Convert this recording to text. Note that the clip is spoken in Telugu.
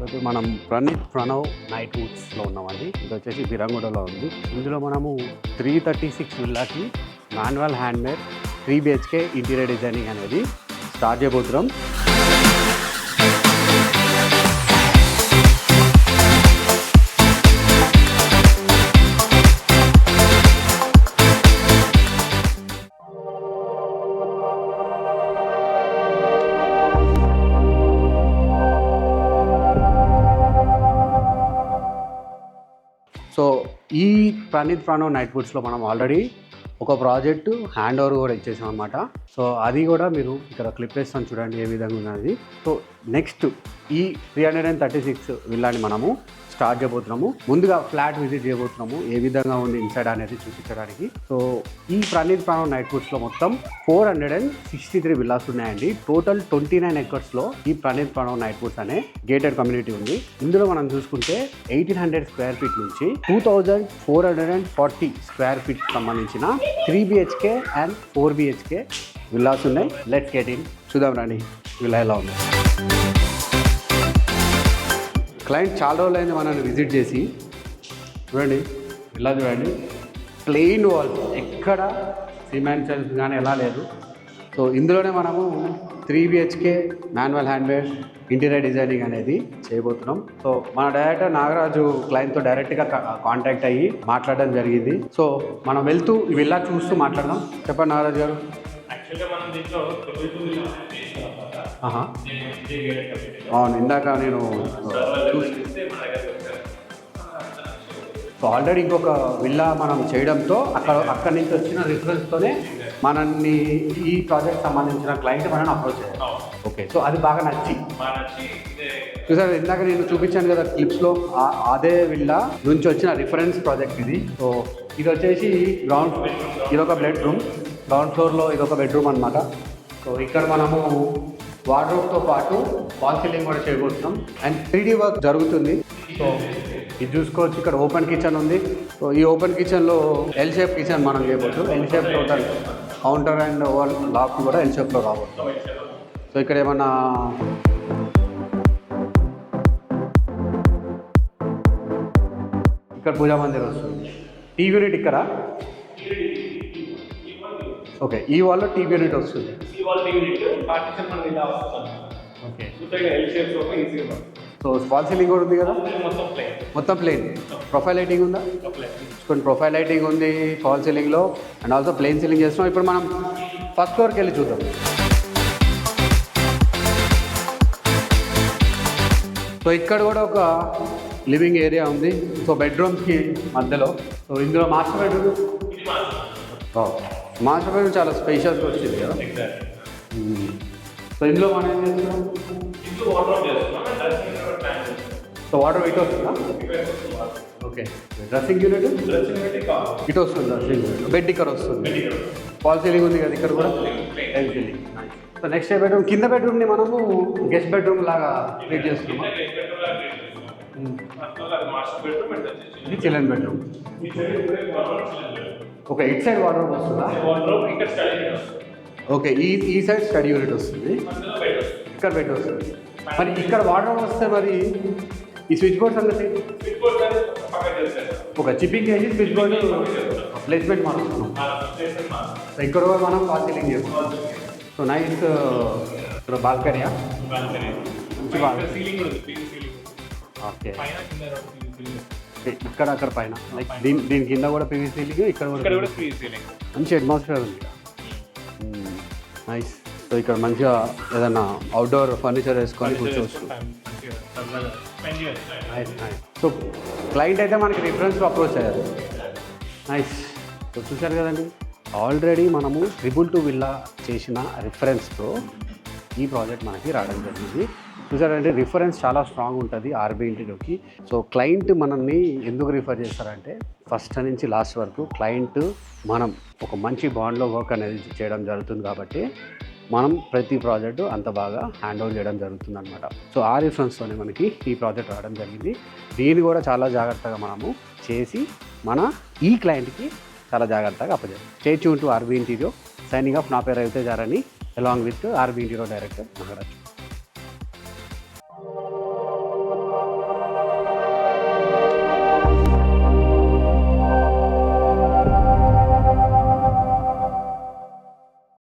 ఇప్పుడు మనం ప్రణవ్ నైట్ వుడ్స్లో ఉన్నామండి. ఇది వచ్చేసి బిరంగూడలో ఉంది. ఇందులో మనము 336 విల్లాకి manual handmade 3 BHK interior designing అనేది స్టార్ట్ చేయబోతున్నాం. సో ఈ ప్రణవ్ నైట్ వుడ్స్లో మనం ఆల్రెడీ ఒక ప్రాజెక్టు హ్యాండ్ ఓవర్ కూడా ఇచ్చేసాం అనమాట. సో అది కూడా మీరు ఇక్కడ క్లిప్ వేస్తాను చూడండి ఏ విధంగా ఉన్నది. సో నెక్స్ట్ ఈ 336 విల్లాని మనము స్టార్ట్ చేయబోతున్నాము. ముందుగా ఫ్లాట్ విజిట్ చేయబోతున్నాము, ఏ విధంగా ఉంది ఇన్సైడ్ అనేది చూపించడానికి. సో ఈ ప్రణవ్ నైట్ వుడ్స్లో మొత్తం 463 విల్లాస్ ఉన్నాయండి. టోటల్ 29 ఎకర్స్లో ఈ ప్రణవ్ నైట్ వుడ్స్ అనే గేటెడ్ కమ్యూనిటీ ఉంది. ఇందులో మనం చూసుకుంటే 1800 స్క్వేర్ ఫీట్ నుంచి 2440 స్క్వేర్ ఫీట్ సంబంధించిన 3 BHK అండ్ 4 BHK విల్లాస్ ఉన్నాయి. లెట్స్ గెట్ ఇన్, చూద్దాం రండి విల్లా ఎలా ఉంది. క్లయింట్ చాలా రోజులైంది మనల్ని విజిట్ చేసి. చూడండి విల్లా చూడండి, ప్లెయిన్ వాల్స్, ఎక్కడ సిమెంట్ సెల్స్ కానీ ఎలా లేదు. సో ఇందులోనే మనము 3 BHK manual handmade interior designing అనేది చేయబోతున్నాం. సో మన డైరెక్టర్ నాగరాజు క్లయింట్తో డైరెక్ట్గా కాంటాక్ట్ అయ్యి మాట్లాడడం జరిగింది. సో మనం వెళ్తూ ఈ విల్లా చూస్తూ మాట్లాడదాం. చెప్పండి నాగరాజు గారు. అవును, ఇందాక నేను సో ఆల్రెడీ ఇంకొక విల్లా మనం చేయడంతో అక్కడి నుంచి వచ్చిన రిఫరెన్స్తోనే మనల్ని ఈ ప్రాజెక్ట్ సంబంధించిన క్లయింట్ మనల్ని అప్రోచ్ చేయాలి. ఓకే, సో అది బాగా నచ్చి చూసారు ఇందాక నేను చూపించాను కదా క్లిప్స్లో, అదే విల్లా నుంచి వచ్చిన రిఫరెన్స్ ప్రాజెక్ట్ ఇది. సో ఇది వచ్చేసి ఇదొక బెడ్రూమ్, గ్రౌండ్ ఫ్లోర్లో ఇదొక బెడ్రూమ్ అనమాట. సో ఇక్కడ మనము వార్డ్రోబ్తో పాటు వాల్ సీలింగ్ కూడా చేయబోతున్నాం అండ్ 3D వర్క్ జరుగుతుంది. సో ఇది చూసుకోవచ్చు, ఇక్కడ ఓపెన్ కిచెన్ ఉంది. సో ఈ ఓపెన్ కిచెన్లో ఎల్ షేప్ కిచెన్ మనం చేయబోతున్నాం. L shape total counter and wall lock కూడా ఎల్ షేప్లో రాబోతున్నాం. సో ఇక్కడ ఏమన్నా ఇక్కడ పూజా మందిర్ వస్తుంది. టీవీ యూనిట్ ఇక్కడ, ఓకే ఈ వాల్లో టీవీ యూనిట్ వస్తుంది. సో వాల్ సీలింగ్ కూడా ఉంది కదా, మొత్తం ప్లెయిన్. ప్రొఫైల్ లైటింగ్ ఉందా? కొన్ని ప్రొఫైల్ లైటింగ్ ఉంది ఫాల్ సీలింగ్లో అండ్ ఆల్సో ప్లెయిన్ సీలింగ్ చేస్తున్నాం. ఇప్పుడు మనం ఫస్ట్ ఫ్లోర్కి వెళ్ళి చూద్దాం. సో ఇక్కడ కూడా ఒక లివింగ్ ఏరియా ఉంది. సో బెడ్రూమ్స్కి మధ్యలో. సో ఇందులో మాస్టర్ బెడ్రూమ్ చాలా స్పేషియస్గా వచ్చింది కదా. సో ఇందులో మనం ఏం చేస్తున్నాం? సో వాటర్ ఇటు వస్తుందా? ఓకే, డ్రెస్సింగ్ యూనిట్ ఇటు వస్తుంది. డ్రెస్సింగ్ యూనిట్, బెడ్ ఇక్కడ వస్తుంది. ఫాల్ సీలింగ్ ఉంది కదా ఇక్కడ కూడా, L ceiling. So next bedroom, కింద బెడ్రూమ్ని మనము గెస్ట్ బెడ్రూమ్ లాగా ట్రీట్ చేస్తున్నాం. ఇది children bedroom. Okay, it side wardrobe వస్తుందా? ఓకే, ఈ సైడ్ స్టడీ యూనిట్ వస్తుంది, ఇక్కడ బెడ్ వస్తుంది. మరి ఇక్కడ వార్డ్రోబ్ వస్తే మరి ఈ స్విచ్ బోర్డ్ సంగతి? ఒక చిప్పింగ్ చేసి స్విచ్ బోర్డ్ ప్లేస్మెంట్ మారుస్తున్నాం. సో ఇక్కడ కూడా మనం ఫాల్ సీలింగ్ చేస్తాం. So nice. ఇక్కడ బాల్కనీయా? మంచి బాల్కనీ. ఓకే, ఇక్కడ అక్కడ పైన లైక్ దీని కింద కూడా పీవీ సీలింగ్, ఇక్కడ కూడా పీవీ సీలింగ్. మంచి అట్మాస్ఫియర్ ఉంది. నైస్. సో ఇక్కడ మంచిగా ఏదైనా అవుట్డోర్ ఫర్నిచర్ వేసుకొని కూర్చోవచ్చు. సో క్లయింట్ అయితే మనకి రిఫరెన్స్లో అప్రోచ్ అయ్యారు. నైస్. సో చూశారు కదండి, ఆల్రెడీ మనము 222 విల్లా చేసిన రిఫరెన్స్తో ఈ ప్రాజెక్ట్ మనకి రావడం జరిగింది. చూసారంటే రిఫరెన్స్ చాలా స్ట్రాంగ్ ఉంటుంది ఆర్బీ ఇంటీరియర్కి. సో క్లయింట్ మనల్ని ఎందుకు రిఫర్ చేస్తారంటే ఫస్ట్ నుంచి లాస్ట్ వరకు క్లయింట్ మనం ఒక మంచి బాండ్లో వర్క్ అనేది చేయడం జరుగుతుంది కాబట్టి మనం ప్రతి ప్రాజెక్టు అంత బాగా హ్యాండ్ ఓవర్ చేయడం జరుగుతుంది అనమాట. సో ఆ రిఫరెన్స్తోనే మనకి ఈ ప్రాజెక్ట్ రావడం జరిగింది. దీన్ని కూడా చాలా జాగ్రత్తగా మనము చేసి మన ఈ క్లయింట్కి చాలా జాగ్రత్తగా అప్పచెప్పాం. Stay tune to RB interior. Signing off. నా పేరు రవితేజ అని, along with RB interior director Nagaraj.